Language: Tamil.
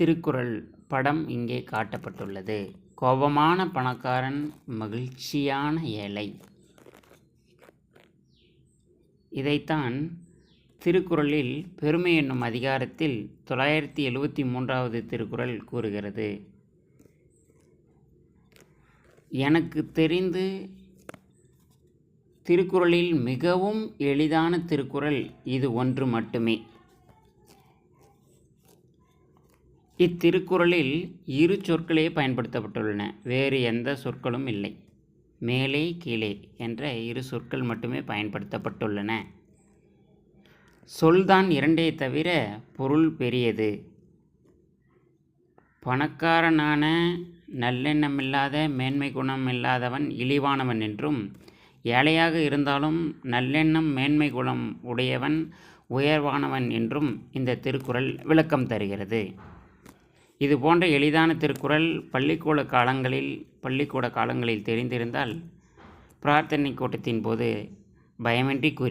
திருக்குறள் படம் இங்கே காட்டப்பட்டுள்ளது. கோபமான பணக்காரன், மகிழ்ச்சியான ஏழை. இதைத்தான் திருக்குறளில் பெருமை என்னும் அதிகாரத்தில் 973வது திருக்குறள் கூறுகிறது. எனக்கு தெரிந்து திருக்குறளில் மிகவும் எளிதான திருக்குறள் இது ஒன்று மட்டுமே. இத்திருக்குறளில் இரு சொற்களே பயன்படுத்தப்பட்டுள்ளன, வேறு எந்த சொற்களும் இல்லை. மேலே கீழே என்ற இரு சொற்கள் மட்டுமே பயன்படுத்தப்பட்டுள்ளன. சொல்தான் இரண்டே தவிர பொருள் பெரியது. பணக்காரனான நல்லெண்ணமில்லாத மேன்மை குணம் இல்லாதவன் இழிவானவன் என்றும், ஏழையாக இருந்தாலும் நல்லெண்ணம் மேன்மை குணம் உடையவன் உயர்வானவன் என்றும் இந்த திருக்குறள் விளக்கம் தருகிறது. இது போன்ற எளிதான திருக்குறள் பள்ளிக்கூட காலங்களில் தெரிந்திருந்தால் பிரார்த்தனை கூட்டத்தின் போது பயமின்றி கூறி